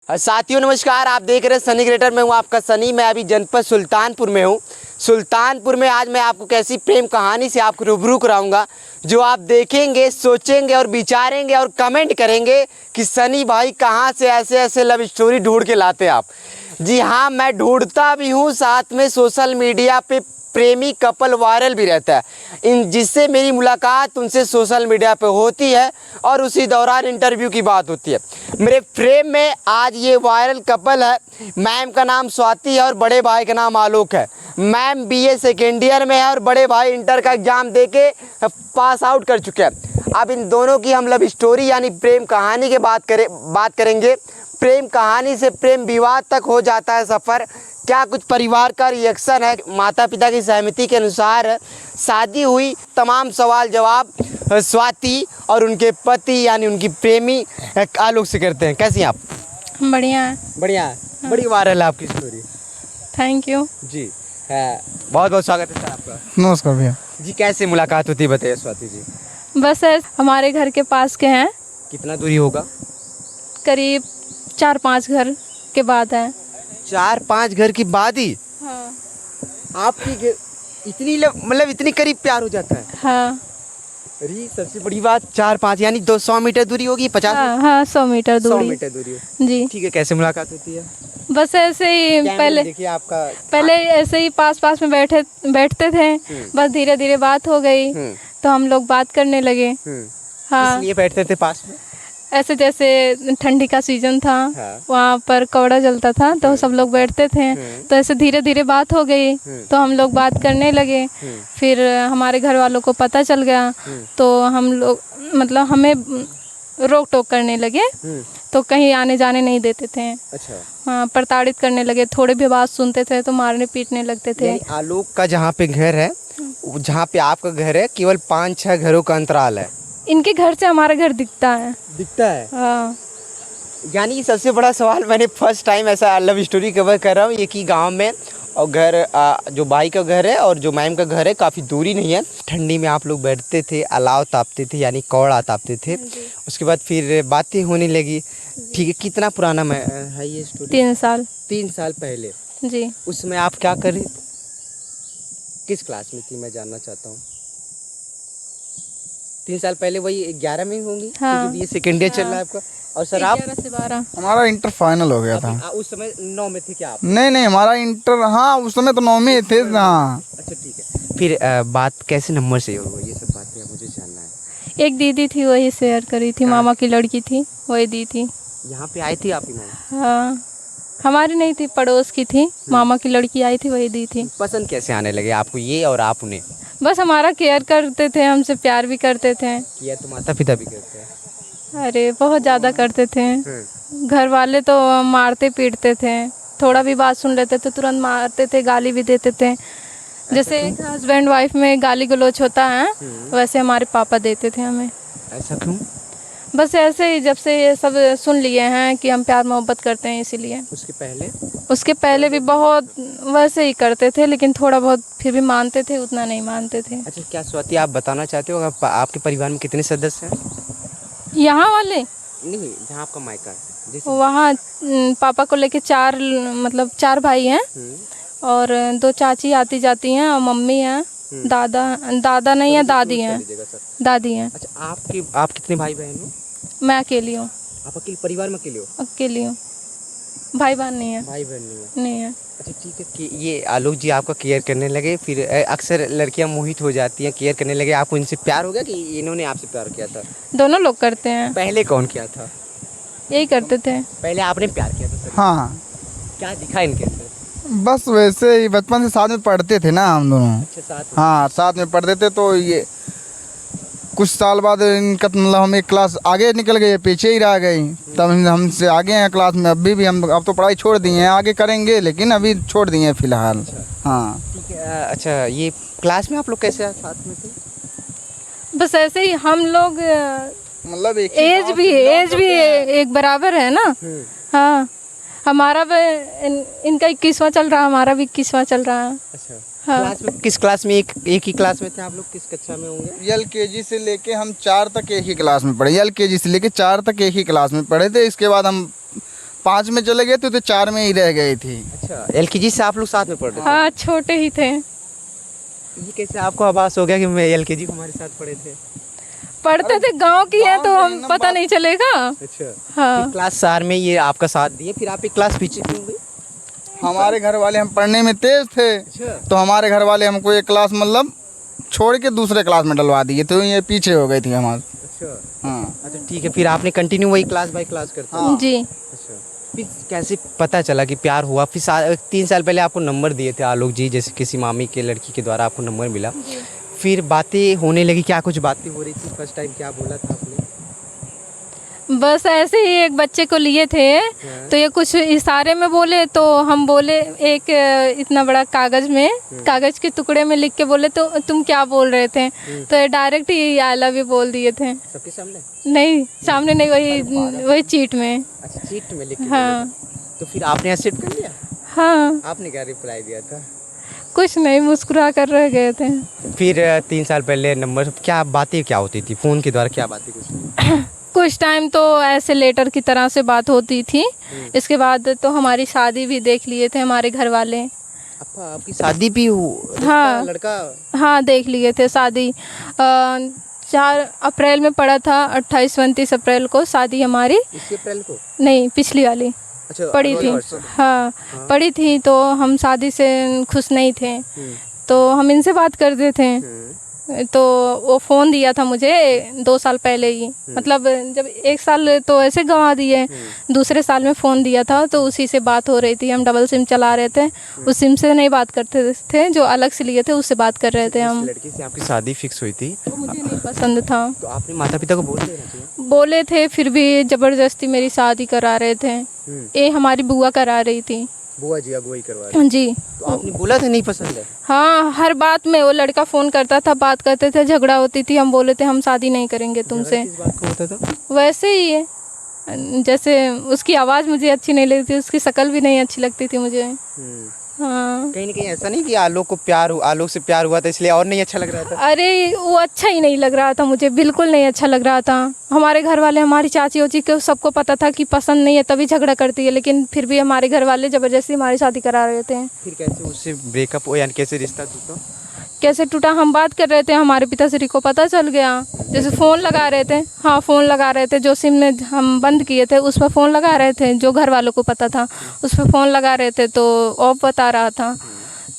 साथियों नमस्कार, आप देख रहे हैं सनी क्रिएटर। मैं हूं आपका सनी। मैं अभी जनपद सुल्तानपुर में हूं। सुल्तानपुर में आज मैं आपको कैसी प्रेम कहानी से आपको रूबरू कराऊंगा जो आप देखेंगे, सोचेंगे और विचारेंगे और कमेंट करेंगे कि सनी भाई कहां से ऐसे ऐसे लव स्टोरी ढूंढ के लाते आप। जी हाँ, मैं ढूंढता भी हूं, साथ में सोशल मीडिया पे प्रेमी कपल वायरल भी रहता है, इन जिससे मेरी मुलाकात उनसे सोशल मीडिया पे होती है और उसी दौरान इंटरव्यू की बात होती है। मेरे फ्रेम में आज ये वायरल कपल है। मैम का नाम स्वाति है और बड़े भाई का नाम आलोक है। मैम बीए सेकेंड ईयर में है और बड़े भाई इंटर का एग्ज़ाम दे के पास आउट कर चुके हैं। अब इन दोनों की हम लव स्टोरी यानी प्रेम कहानी की बात करेंगे। प्रेम कहानी से प्रेम विवाद तक हो जाता है सफ़र। क्या कुछ परिवार का रिएक्शन है, माता पिता की सहमति के अनुसार शादी हुई, तमाम सवाल जवाब स्वाति और उनके पति यानी उनकी प्रेमी आलोक से करते हैं। कैसी हैं आप? बढ़िया है। बढ़िया है। हाँ। बड़ी वायरल है आपकी स्टोरी। थैंक यू जी है, बहुत बहुत स्वागत है सर आपका। नमस्कार भैया जी, कैसे मुलाकात होती है बताइए स्वाति जी। बस हमारे घर के पास के हैं, कितना दूरी होगा? करीब 4-5 घर के बाद है। 4-5 घर की बाद ही हाँ। आपकी इतनी मतलब इतनी करीब प्यार हो जाता है? हाँ। अरे सबसे बड़ी बात, 4-5 यानी 200 मीटर दूरी होगी, 50? हाँ 100 मीटर दूरी। 100 मीटर दूरी जी। ठीक है, कैसे मुलाकात होती है? बस ऐसे ही पहले देखिए आपका पहले ऐसे ही पास पास में बैठते थे। बस धीरे धीरे बात हो गई तो हम लोग बात करने लगे। हाँ, इसलिए बैठते थे पास में? ऐसे जैसे ठंडी का सीजन था। हाँ। वहाँ पर कौड़ा जलता था तो सब लोग बैठते थे। तो ऐसे धीरे धीरे बात हो गई तो हम लोग बात करने लगे। फिर हमारे घर वालों को पता चल गया तो हम लोग मतलब हमें रोक टोक करने लगे, तो कहीं आने जाने नहीं देते थे। अच्छा। हाँ, प्रताड़ित करने लगे। थोड़े भी बात सुनते थे तो मारने पीटने लगते थे। आलोक का जहाँ पे घर है, जहाँ पे आपका घर है, केवल 5-6 घरों का अंतराल है। इनके घर से हमारा घर दिखता है। दिखता है? हाँ। यानी सबसे बड़ा सवाल, मैंने फर्स्ट टाइम ऐसा लव स्टोरी कवर कर रहा हूँ ये कि गांव में और घर जो भाई का घर है और जो मैम का घर है काफ़ी दूरी नहीं है। ठंडी में आप लोग बैठते थे, अलाव तापते थे यानी कौड़ा तापते थे। उसके बाद फिर बातें होने लगी। ठीक है, कितना पुराना है ये स्टोरी? 3 साल। 3 साल पहले? जी। उसमें आप क्या कर रही, किस क्लास में थी मैं जानना चाहता हूँ। 3 साल पहले वही 11 में होंगी? हाँ। क्योंकि ये सेकेंड ईयर चल रहा है आपका। और सर आप? 11 से 12। हमारा इंटर फाइनल हो गया था। उस समय 9 में थे क्या आप? नहीं हमारा इंटर, हाँ उस समय तो 9 में थे। हाँ। अच्छा ठीक है। फिर बात कैसे नंबर से हुआ, ये सब बातें मुझे जानना है। एक दीदी थी वही शेयर करी थी। मामा की लड़की थी, वही दी थी। यहाँ पे आई थी आपकी मामा? हाँ, हमारी नहीं थी, पड़ोस की थी। मामा की लड़की आई थी, वही दी थी। पसंद कैसे आने लगे आपको ये और आप उन्हें? बस हमारा केयर करते थे, हमसे प्यार भी करते थे। किया तो माता पिता भी करते हैं? अरे बहुत ज़्यादा करते थे। घर वाले तो मारते पीटते थे, थोड़ा भी बात सुन लेते थे तुरंत मारते थे, गाली भी देते थे। जैसे एक हस्बैंड वाइफ में गाली गलौज होता है वैसे हमारे पापा देते थे हमें। ऐसा क्यों? बस ऐसे ही, जब से ये सब सुन लिए हैं कि हम प्यार मोहब्बत करते हैं इसीलिए। उसके पहले भी बहुत वैसे ही करते थे, लेकिन थोड़ा बहुत फिर भी मानते थे, उतना नहीं मानते थे। अच्छा, क्या स्वाति आप बताना चाहते हो आपके परिवार में कितने सदस्य हैं? यहाँ वाले नहीं, जहाँ आपका मायका है वहाँ पापा को लेके 4 भाई हैं और 2 चाची आती जाती हैं और मम्मी हैं। दादा नहीं है, दादी हैं। दादी हैं। अच्छा, आप कितने भाई बहन हो? मैं अकेली हूँ। आप अकेले परिवार में अकेले हो? अकेली हूँ, भाई बहन नहीं है। भाई बहन नहीं है? नहीं है। अच्छा ठीक है कि ये आलोक जी आपका केयर करने लगे, फिर अक्सर लड़कियां मोहित हो जाती हैं, केयर करने लगे, आपको इनसे प्यार हो गया कि इन्होंने आपसे प्यार किया था? दोनों लोग करते हैं। पहले कौन किया था? यही करते थे। पहले आपने प्यार किया था सर? हाँ। क्या दिखा इनके अंदर? बस वैसे ही बचपन से साथ में पढ़ते थे ना हम दोनों। अच्छा, साथ में? हाँ साथ में पढ़ते थे। तो ये कुछ साल बाद इनका मतलब हम एक क्लास आगे निकल गए, पीछे ही रह गई। तब हमसे आगे हैं क्लास में। अभी भी हम अब तो पढ़ाई छोड़ दिए हैं, आगे करेंगे लेकिन अभी छोड़ दिए हैं फिलहाल। हाँ ठीक है। अच्छा, ये क्लास में आप लोग कैसे साथ में थे? बस ऐसे ही हम लोग, मतलब एज भी एक बराबर है ना। हाँ, हमारा भी इनका 21वां चल रहा है, हमारा भी 21वां चल रहा है। अच्छा। हाँ। क्लास में किस क्लास में एक ही क्लास में थे आप लोग? किस कक्षा में होंगे? LKG से लेके हम 4 तक एक ही क्लास में पढ़े। LKG से लेके 4 तक एक ही क्लास में पढ़े थे। इसके बाद हम 5 में चले गए थे तो 4 में ही रह गई थी। अच्छा, एलकेजी से आप लोग साथ में पढ़ रहे थे? हाँ छोटे ही थे। ये कैसे आपको आभास हो गया कि मैं एलकेजी हमारे साथ पढ़े थे? पढ़ते थे, गांव की है तो हम पता नहीं चलेगा। अच्छा। हाँ फिर क्लास 4 में ये आपका साथ दिए, फिर आप एक क्लास पीछे क्यों गए? हमारे घर वाले, हम पढ़ने में तेज थे अच्छा। तो हमारे घर वाले हमको एक क्लास मतलब छोड़ के दूसरे क्लास में डलवा दिए, तो ये पीछे हो गई थी हमारे। अच्छा। हाँ अच्छा ठीक है, फिर आपने कंटिन्यू वही क्लास बाय क्लास करते हैं? जी। अच्छा। फिर कैसे पता चला कि प्यार हुआ? फिर 3 साल पहले आपको नंबर दिए थे आलोक जी, जैसे किसी मामी के लड़की के द्वारा आपको नंबर मिला। फिर बातें होने लगी, क्या कुछ बातें हो रही थी? फर्स्ट टाइम क्या बोला था आपने? बस ऐसे ही एक बच्चे को लिए थे तो ये कुछ इशारे में बोले, तो हम बोले एक इतना बड़ा कागज के टुकड़े में लिख के बोले, तो तुम क्या बोल रहे थे? तो ये direct he I love you बोल दिए थे। सबके सामने? नहीं सामने नहीं, वही चीट में। अच्छा, चीट में लिख के हाँ बोला था। तो फिर आपने एक्सेप्ट कर लिया? हाँ। आपने क्या रिप्लाई दिया था? कुछ नहीं, मुस्कुरा कर रह गए थे। फिर 3 साल पहले नंबर, क्या बातें क्या होती थी फ़ोन के द्वारा? क्या बातें कुछ? कुछ टाइम तो ऐसे लेटर की तरह से बात होती थी। इसके बाद तो हमारी शादी भी देख लिए थे हमारे घर वाले। आपकी शादी भी हाँ लड़का? हाँ देख लिए थे शादी। 4 अप्रैल में पड़ा था, 28-29 अप्रैल को शादी हमारी। इसी अप्रैल को? नहीं, पिछली वाली अच्छा, पड़ी थी। हाँ पड़ी थी, तो हम शादी से खुश नहीं थे, तो हम इनसे बात करते थे। तो वो फ़ोन दिया था मुझे 2 साल पहले ही, मतलब जब 1 साल तो ऐसे गंवा दिए, दूसरे साल में फ़ोन दिया था, तो उसी से बात हो रही थी। हम डबल सिम चला रहे थे, उस सिम से नहीं बात करते थे, जो अलग से लिए थे उससे बात कर रहे थे हम। लड़की से आपकी शादी फिक्स हुई थी? वो मुझे नहीं पसंद था। तो आपने माता पिता को बोल दिया? बोले थे, फिर भी ज़बरदस्ती मेरी शादी करा रहे थे। ये हमारी बुआ करा रही थी। बुआ जी अगुवाई करवा रही? जी। तो आपने बोला था नहीं पसंद है? हाँ, हर बात में वो लड़का फ़ोन करता था, बात करते थे, झगड़ा होती थी, हम बोले थे हम शादी नहीं करेंगे तुमसे। किस बात को होता था? वैसे ही है, जैसे उसकी आवाज़ मुझे अच्छी नहीं लगती, उसकी शक्ल भी नहीं अच्छी लगती थी मुझे। हाँ। कहीं ना कहीं ऐसा नहीं कि आलोक से प्यार हुआ था इसलिए और नहीं अच्छा लग रहा था? अरे वो अच्छा ही नहीं लग रहा था मुझे, बिल्कुल नहीं अच्छा लग रहा था। हमारे घर वाले, हमारी चाची ओची को सबको पता था कि पसंद नहीं है, तभी झगड़ा करती है, लेकिन फिर भी हमारे घर वाले ज़बरदस्ती हमारी शादी करा रहे थे। फिर कैसे उससे ब्रेकअप हो, यानी कैसे रिश्ता टूटा? कैसे टूटा, हम बात कर रहे थे, हमारे पिताश्री को पता चल गया। जैसे फ़ोन लगा रहे थे, हाँ फ़ोन लगा रहे थे, जो सिम में हम बंद किए थे उस पर फ़ोन लगा रहे थे, जो घर वालों को पता था उस पर फ़ोन लगा रहे थे, तो ऑफ बता रहा था।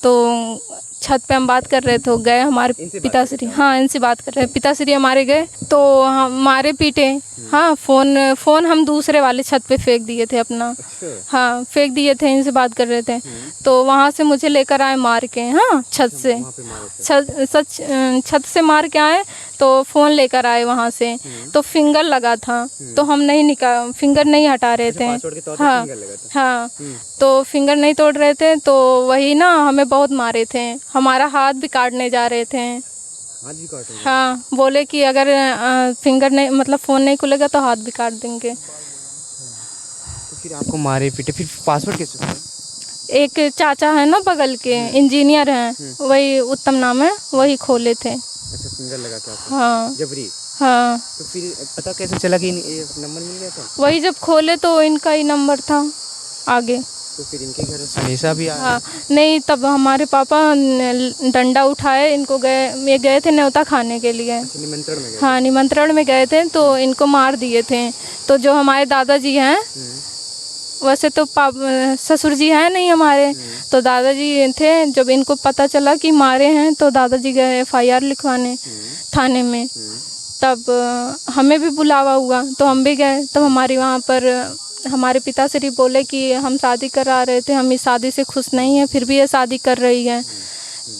तो छत पे हम बात कर रहे थे, गए हमारे पिताश्री, हाँ इनसे बात कर रहे हैं, पिताश्री हमारे गए तो हमारे पीटे। हाँ, फ़ोन हम दूसरे वाले छत पे फेंक दिए थे अपना। हाँ फेंक दिए थे, इनसे बात कर रहे थे, तो वहाँ से मुझे लेकर आए मार के। हाँ छत से मार के आए, तो फ़ोन लेकर आए वहाँ से, तो फिंगर लगा था, तो हम फिंगर नहीं हटा रहे थे। हाँ हाँ, तो फिंगर नहीं तोड़ रहे थे, तो वही ना हमें बहुत मारे थे, हमारा हाथ भी काटने जा रहे थे। हाथ भी काटे? हाँ, बोले कि अगर फिंगर नहीं, मतलब फ़ोन नहीं खुलेगा तो हाथ भी काट देंगे। तो फिर आपको मारे पीटे, फिर पासवर्ड कैसे हुआ? एक चाचा है ना बगल के, इंजीनियर हैं, वही उत्तम नाम है, वही खोले थे। अच्छा, फिंगर लगा के आपको? हाँ जबरी? हाँ। तो फिर पता कैसे चला कि ये नंबर मिल गया था? वही जब खोले तो इनका ही नंबर था आगे। तो फिर इनके घर सनेसा भी आया? हाँ नहीं, तब हमारे पापा डंडा उठाए, ये गए थे न्योता खाने के लिए। निमंत्रण में गए? हाँ निमंत्रण में गए थे, तो इनको मार दिए थे। तो जो हमारे दादाजी हैं, वैसे तो ससुर जी हैं नहीं हमारे, तो दादाजी थे। जब इनको पता चला कि मारे हैं, तो दादाजी गए FIR लिखवाने थाने में। तब हमें भी बुलावा हुआ, तो हम भी गए। तब हमारे वहाँ पर हमारे पिताश्री बोले कि हम शादी करा रहे थे, हम इस शादी से खुश नहीं हैं, फिर भी ये शादी कर रही है।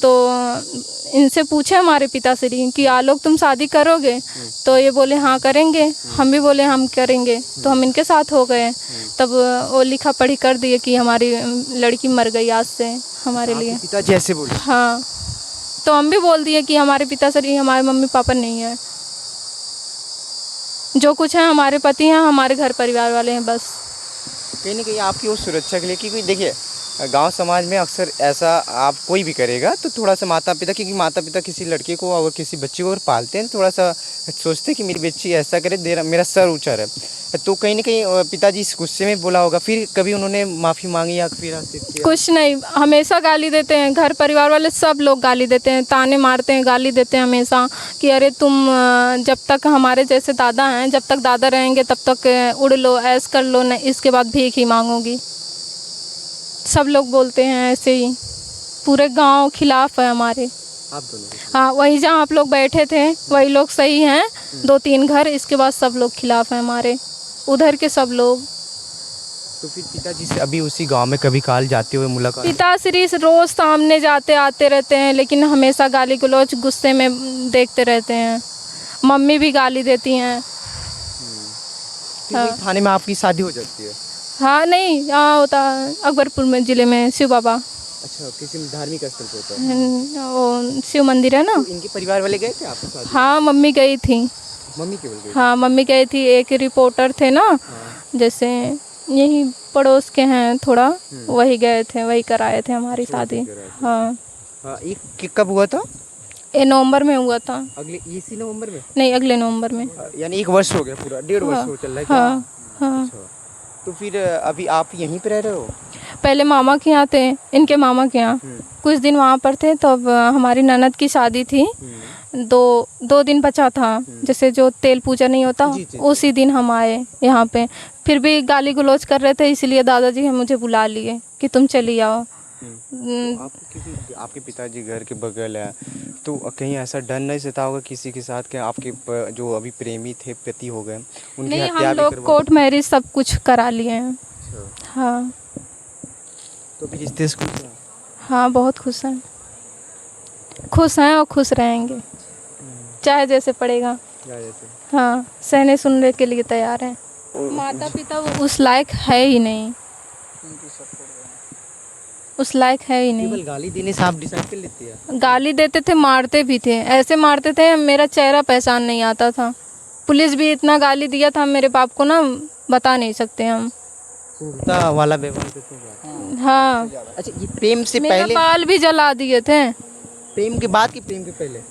तो इनसे पूछे हमारे पिताश्री कि आलोक तुम शादी करोगे? तो ये बोले हाँ करेंगे। हम भी बोले हम करेंगे, तो हम इनके साथ हो गए। तब वो लिखा पढ़ी कर दिए कि हमारी लड़की मर गई आज से हमारे लिए। पिताजी ऐसे बोले? हाँ, तो हम भी बोल दिए कि हमारे पिताश्री हमारे मम्मी पापा नहीं है, जो कुछ है हमारे पति हैं, हमारे घर परिवार वाले हैं बस। कहीं ना कहीं आपकी वो सुरक्षा के लिए, क्योंकि देखिए गांव समाज में अक्सर ऐसा आप कोई भी करेगा तो थोड़ा सा माता पिता, क्योंकि माता पिता किसी लड़के को और किसी बच्चे को अगर पालते हैं तो थोड़ा सा सोचते हैं कि मेरी बच्ची ऐसा करे, मेरा सर ऊँचा रहे। तो कहीं ना कहीं पिताजी इस गुस्से में बोला होगा, फिर कभी उन्होंने माफ़ी मांगी या फिर आसिफ किया? कुछ नहीं, हमेशा गाली देते हैं, घर परिवार वाले सब लोग गाली देते हैं, ताने मारते हैं, गाली देते हैं हमेशा कि अरे तुम जब तक हमारे जैसे दादा हैं, जब तक दादा रहेंगे तब तक उड़ लो, ऐश कर लो, न इसके बाद भीख ही मांगोगी। सब लोग बोलते हैं ऐसे ही, पूरे गांव खिलाफ है हमारे। आप दोनों? हाँ, वही जहाँ आप लोग बैठे थे वही लोग सही हैं, 2-3 घर, इसके बाद सब लोग खिलाफ हैं हमारे, उधर के सब लोग। तो फिर पिताजी से अभी उसी गांव में कभी काल जाते हुए मुलाकात? पिताश्री रोज सामने जाते आते रहते हैं, लेकिन हमेशा गाली गलौज गुस्से में देखते रहते हैं। मम्मी भी गाली देती हैं। फिर वही थाने में आपकी शादी हो जाती है? हाँ, नहीं, यहाँ होता है अकबरपुर में, ज़िले में शिव बाबा। अच्छा, किसी धार्मिक स्थल पे होता है? वो शिव मंदिर है ना। तो इनके परिवार वाले गए थे आपके साथ? हाँ, मम्मी गई थी। मम्मी केवल गई? हाँ, मम्मी गई थी। एक रिपोर्टर थे ना, जैसे यही पड़ोस के हैं थोड़ा, वही गए थे, वही कराए थे हमारी शादी। हाँ। हाँ, ये कब हुआ था? ये नवंबर में हुआ था। अगले इसी नवंबर में? नहीं, अगले नवंबर में। यानी 1 वर्ष हो गया, पूरा 1.5 वर्ष हो चल रहा है क्या? हाँ, हाँ। अच्छा। तो फिर अभी आप यहीं पे रह रहे हो? पहले मामा के यहाँ थे, इनके मामा के यहाँ कुछ दिन वहाँ पर थे, तो अब हमारी ननद की शादी थी, 2 दिन बचा था, जैसे जो तेल पूजा नहीं होता, उसी दिन हम आए यहाँ पे। फिर भी गाली गलौज कर रहे थे, इसलिए दादाजी हम मुझे बुला लिए कि तुम चली आओ। क्योंकि आपके पिताजी घर के बगल है, तो कहीं ऐसा डर नहीं सता होगा किसी के साथ कि आपके जो अभी प्रेमी थे, पति हो गए, उनकी नहीं, हत्या हम भी लोग कोर्ट मैरिज सब कुछ करा लिए हैं। हाँ। तो फिर रिश्ते से खुश हैं? हाँ, बहुत खुश हैं, खुश हैं और खुश रहेंगे, चाहे जैसे पड़ेगा। हाँ, सहने सुनने के लिए तैयार हैं। माता पिता उस लायक है ही नहीं, उस लायक है ही नहीं। केवल गाली देने से आप डिसाइड कर लेती है? गाली देते थे, मारते भी थे, ऐसे मारते थे मेरा चेहरा पहचान नहीं आता था। पुलिस भी इतना गाली दिया था मेरे बाप को ना, बता नहीं सकते हम। क्रूरता वाला व्यवहार करते हैं? हाँ। अच्छा, ये प्रेम से मेरा पहले? बाल भी जला दिए थे। प्रेम के बाद कि प्रेम के पहले?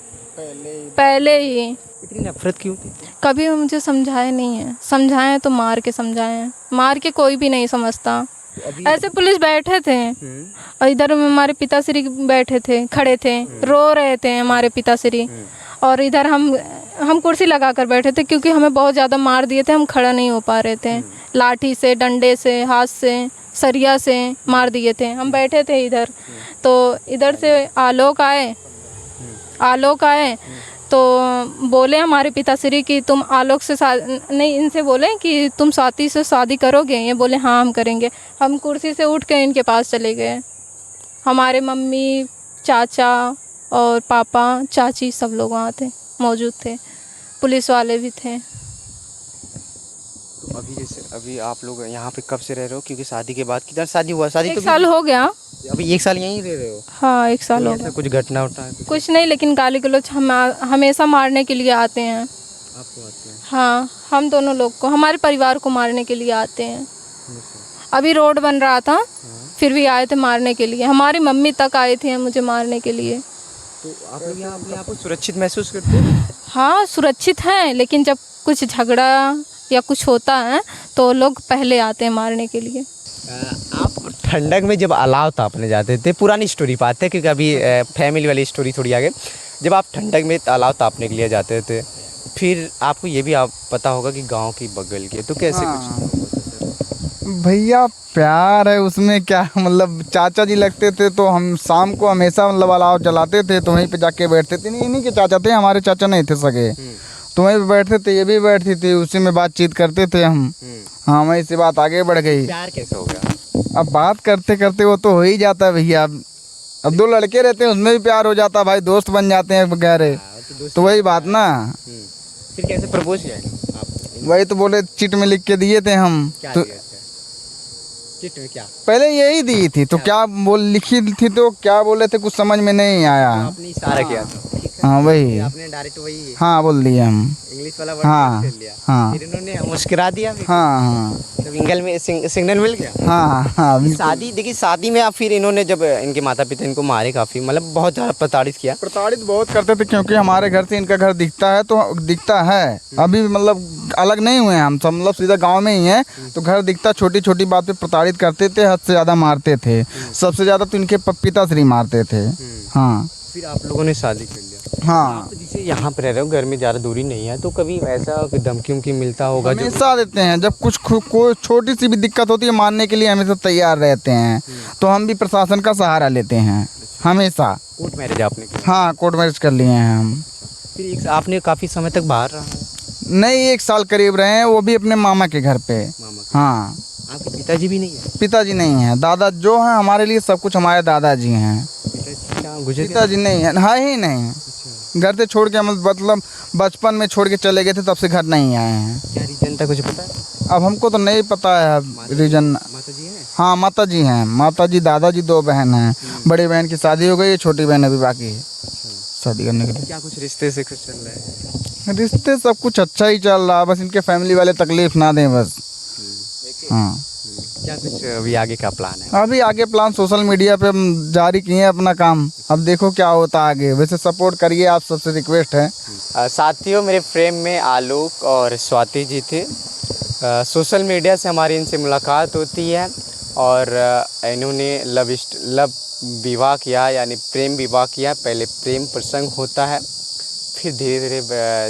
पहले ही। इतनी नफरत क्यों थी? कभी वो मुझे समझाए नहीं है, समझाए तो मार के समझाए हैं, मार के कोई भी नहीं समझता। ऐसे पुलिस बैठे थे और इधर हमारे पिताश्री बैठे थे, खड़े थे, रो रहे थे हमारे पिताश्री, और इधर हम कुर्सी लगा कर बैठे थे, क्योंकि हमें बहुत ज़्यादा मार दिए थे, हम खड़ा नहीं हो पा रहे थे। लाठी से, डंडे से, हाथ से, सरिया से मार दिए थे। हम बैठे थे इधर, तो इधर से आलोक आए तो बोले हमारे पिताश्री कि तुम आलोक से नहीं, इनसे बोले कि तुम स्वाति से शादी करोगे? ये बोले हाँ हम करेंगे। हम कुर्सी से उठ के इनके पास चले गए। हमारे मम्मी, चाचा और पापा, चाची सब लोग वहाँ थे, मौजूद थे, पुलिस वाले भी थे। तो अभी जैसे अभी आप लोग यहाँ पे कब से रह रहे हो? क्योंकि शादी के बाद किधर शादी हुआ? शादी 1 तो साल हो गया। अभी 1 साल यहीं रह रहे हो? हाँ, 1 साल हो ऐसा गया। कुछ घटना उठा है? कुछ नहीं, लेकिन गाली गलौज हमेशा मारने के लिए आते हैं। आपको आते हैं? हाँ, हम दोनों लोग को, हमारे परिवार को मारने के लिए आते हैं। अभी रोड बन रहा था, फिर भी आए थे मारने के लिए। हमारी मम्मी तक आई थी मुझे मारने के लिए। तो आप लोग यहाँ अपने आप को सुरक्षित महसूस करते हैं? हाँ, सुरक्षित हैं, लेकिन जब कुछ झगड़ा या कुछ होता है तो लोग पहले आते हैं मारने के लिए। आप ठंडक में जब अलाव तापने जाते थे, पुरानी स्टोरी पाते हैं क्योंकि अभी फैमिली वाली स्टोरी थोड़ी आगे, जब आप ठंडक में अलाव तापने के लिए जाते थे, फिर आपको ये भी आप पता होगा कि गांव की बगल के, तो कैसे कुछ? भैया प्यार है उसमें क्या, मतलब चाचा जी लगते थे, तो हम शाम को हमेशा मतलब अलाव जलाते थे, तो वहीं पे जाके बैठते थे। नहीं के चाचा थे, हमारे चाचा नहीं थे सगे, तो वहीं पे बैठते थे, ये भी बैठती थी, उसी में बातचीत करते थे हम। हाँ, वहीं से बात आगे बढ़ गई। प्यार कैसे हो गया? अब बात करते करते वो तो हो ही जाता है भैया। अब 2 लड़के रहते हैं, उसमें भी प्यार हो जाता है भाई, दोस्त बन जाते हैं वगैरह, तो वही बात ना। फिर कैसे प्रपोज किया आप? वही तो बोले, चिट में लिख के दिए थे हम। तो चिट में क्या? पहले यही दी थी, तो क्या बोल लिखी थी, तो क्या बोले थे कुछ समझ में नहीं आया। आपने इशारा किया था? हाँ वही, आपने डायरेक्ट वही हाँ बोल दिए हम। इंग्लिश वाला वर्ड हाँ, कर लिया। हाँ। फिर इन्होंने मुस्कुरा दिया फिर? हाँ हाँ तो सिंगल में सिग्नल मिल गया। हाँ हाँ बिल्कुल। शादी देखिए, शादी में आप फिर इन्होंने जब इनके माता पिता इनको मारे काफ़ी, मतलब बहुत ज़्यादा प्रताड़ित किया। प्रताड़ित बहुत करते थे, क्योंकि हमारे घर से इनका घर दिखता है, तो दिखता है अभी, मतलब अलग नहीं हुए हैं हम सब, मतलब सीधा गांव में ही हैं, तो घर दिखता, छोटी छोटी बात पे प्रताड़ित करते थे, हद से ज़्यादा मारते थे। सबसे ज़्यादा तो इनके पिताश्री मारते थे। हाँ फिर आप लोगों ने शादी कर लिया। हाँ, आप जैसे यहाँ पर रह रहे हो, घर में ज़्यादा दूरी नहीं है, तो कभी ऐसा धमकी उमकी मिलता होगा जो? हमेशा देते हैं, जब कुछ कोई छोटी सी भी दिक्कत होती है मानने के लिए हमेशा तैयार रहते हैं, तो हम भी प्रशासन का सहारा लेते हैं हमेशा। कोर्ट मैरिज आपने किया? हाँ कोर्ट मैरिज कर लिए हैं हम। फिर एक आपने काफ़ी समय तक बाहर रहा है? नहीं, 1 साल करीब रहे हैं, वो भी अपने मामा के घर पे। मामा के। हाँ, आपके पिताजी भी नहीं है? पिताजी नहीं हैं, दादा जो हैं हमारे लिए सब कुछ, हमारे दादाजी हैं। पिताजी क्या गुजर गए? पिताजी नहीं है, हाँ ही नहीं। घर से छोड़ के, मतलब बचपन में छोड़ के चले गए थे, तब से घर नहीं आए हैं। क्या रीजन था, कुछ पता है? अब हमको तो नहीं पता है रीजन। माता जी हैं? हाँ माता जी हैं, माता जी, दादाजी, 2 बहन हैं। बड़ी बहन की शादी हो गई है, छोटी बहन अभी बाकी है शादी करने के लिए। क्या कुछ रिश्ते से कुछ चल रहा है? रिश्ते सब कुछ अच्छा ही चल रहा है, बस इनके फैमिली वाले तकलीफ ना दें बस। हाँ, क्या कुछ अभी आगे का प्लान है? अभी आगे प्लान सोशल मीडिया पे हम जारी किए हैं अपना काम, अब देखो क्या होता है आगे। वैसे सपोर्ट करिए, आप सबसे रिक्वेस्ट है। साथियों, मेरे फ्रेम में आलोक और स्वाति जी थे। सोशल मीडिया से हमारी इनसे मुलाकात होती है और इन्होंने लव विवाह किया, यानी प्रेम विवाह किया। पहले प्रेम प्रसंग होता है, फिर धीरे धीरे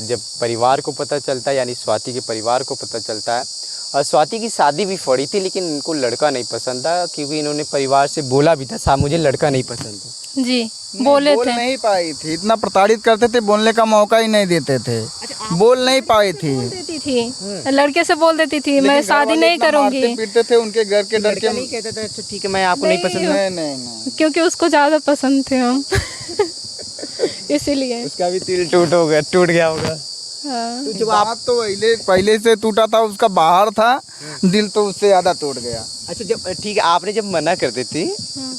जब परिवार को पता चलता है, यानी स्वाति के परिवार को पता चलता है, और स्वाति की शादी भी पड़ी थी, लेकिन इनको लड़का नहीं पसंद था, क्योंकि इन्होंने परिवार से बोला भी था, साहब मुझे लड़का नहीं पसंद है। जी बोले बोल थे। नहीं पाई थी, इतना प्रताड़ित करते थे, बोलने का मौका ही नहीं देते थे, बोल नहीं पाई थी। देती थी, लड़के से बोल देती थी मैं लेकिन शादी घरवाले नहीं इतना करूंगी, मारते पीटते थे, उनके घर के डर के। नहीं कहता था अच्छा ठीक है मैं आपको नहीं पसंद। नहीं नहीं नहीं, क्योंकि उसको ज़्यादा पसंद थे हम इसीलिए। उसका भी दिल टूट गया होगा। हाँ। तो जब आप तो पहले से टूटा था, उसका बाहर था, दिल तो उससे ज़्यादा टूट गया। अच्छा, जब ठीक है आपने जब मना कर देती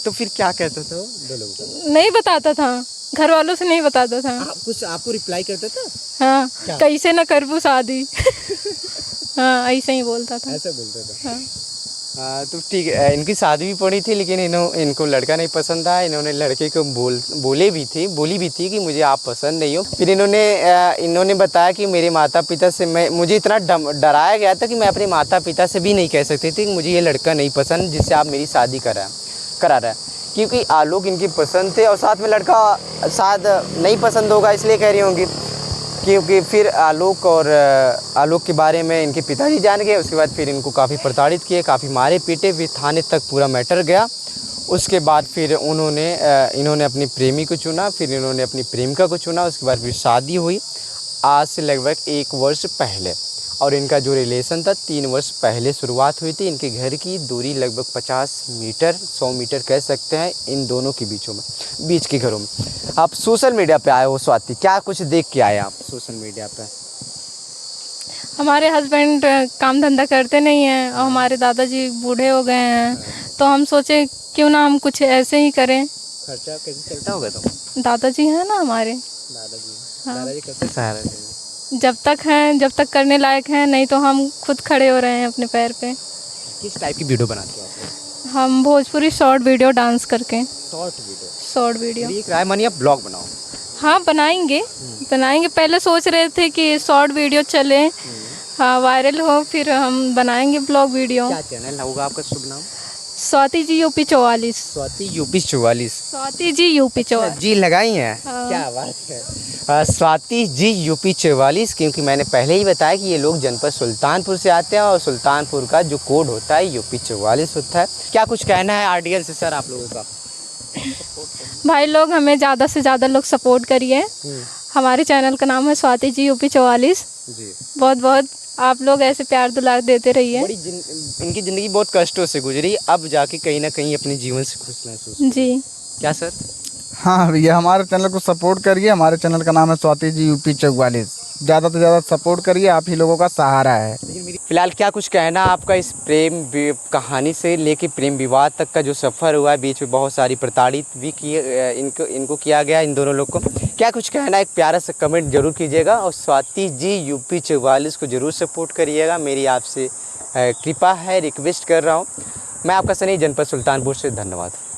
तो फिर क्या कहता था वो दो लोगों का? नहीं बताता था, घर वालों से नहीं बताता था। कुछ आपको रिप्लाई करता था? हाँ, क्या? कैसे न करबू शादी हाँ ऐसे ही बोलता था। ऐसा बोलता था। हाँ। तो ठीक है, इनकी शादी भी पड़ी थी, लेकिन इनको लड़का नहीं पसंद आया। इन्होंने लड़के को बोली भी थी कि मुझे आप पसंद नहीं हो। फिर इन्होंने बताया कि मेरे माता पिता से मुझे इतना डराया गया था कि मैं अपने माता पिता से भी नहीं कह सकती थी कि मुझे ये लड़का नहीं पसंद जिससे आप मेरी शादी करा रहा है, क्योंकि आलोक इनकी पसंद थे और साथ में लड़का शायद नहीं पसंद होगा, इसलिए कह रही होंगी। क्योंकि फिर आलोक के बारे में इनके पिताजी जान गए। उसके बाद फिर इनको काफ़ी प्रताड़ित किए, काफ़ी मारे पीटे, फिर थाने तक पूरा मैटर गया। उसके बाद फिर इन्होंने अपनी प्रेमी को चुना, फिर इन्होंने अपनी प्रेमिका को चुना। उसके बाद फिर शादी हुई आज से लगभग 1 वर्ष पहले, और इनका जो रिलेशन था 3 वर्ष पहले शुरुआत हुई थी। इनके घर की दूरी लगभग 50 मीटर 100 मीटर कह सकते हैं इन दोनों के बीच के घरों में। आप सोशल मीडिया पे आए हो स्वाति, क्या कुछ देख के आए आप सोशल मीडिया पे? हमारे हस्बैंड काम धंधा करते नहीं हैं और हमारे दादाजी बूढ़े हो गए हैं, तो हम सोचे क्यों ना हम कुछ ऐसे ही करें। खर्चा कैसे चलता होगा तो? दादाजी हैं ना हमारे, हाँ। दादाजी कैसे सहारा देंगे? जब तक करने लायक हैं, नहीं तो हम खुद खड़े हो रहे हैं अपने पैर पे। किस टाइप की वीडियो बनाते हो आप? हम भोजपुरी शॉर्ट वीडियो डांस करके। शॉर्ट वीडियो वीडियो एक राय मानिए आप ब्लॉग बनाओ। हाँ बनाएंगे। पहले सोच रहे थे कि शॉर्ट वीडियो चले, हाँ वायरल हो, फिर हम बनाएंगे ब्लॉग वीडियो। क्या चैनल होगा आपका, शुभ नाम? Swati ji UP 44। Swati UP 44। Swati ji UP 44। जी लगाई हैं, हाँ। क्या बात है। स्वाति जी यूपी 44, क्योंकि मैंने पहले ही बताया कि ये लोग जनपद सुल्तानपुर से आते हैं और सुल्तानपुर का जो कोड होता है यूपी 44 होता है। क्या कुछ कहना है ऑडियंस से सर आप लोगों का? भाई लोग हमें ज़्यादा से ज़्यादा लोग सपोर्ट करिए। हमारे चैनल का नाम है स्वाति जी यूपी 44। जी, बहुत बहुत आप लोग ऐसे प्यार दुलार देते रहिए। इनकी ज़िंदगी बहुत कष्टों से गुजरी, अब जाके कहीं ना कहीं अपने जीवन से खुश महसूस। जी क्या सर? हाँ भैया, हमारे चैनल को सपोर्ट करिए। हमारे चैनल का नाम है स्वाति जी यूपी 44। ज़्यादा से ज़्यादा सपोर्ट करिए, आप ही लोगों का सहारा है। फिलहाल क्या कुछ कहना आपका इस कहानी से लेके प्रेम विवाद तक का जो सफ़र हुआ है, बीच में बहुत सारी प्रताड़ित भी किए इनको किया गया इन दोनों लोग को, क्या कुछ कहना है? एक प्यारा सा कमेंट जरूर कीजिएगा और स्वाति जी यूपी 44 को ज़रूर सपोर्ट करिएगा, मेरी आपसे कृपा है, रिक्वेस्ट कर रहा हूँ। मैं आपका सनी, जनपद सुल्तानपुर से, धन्यवाद।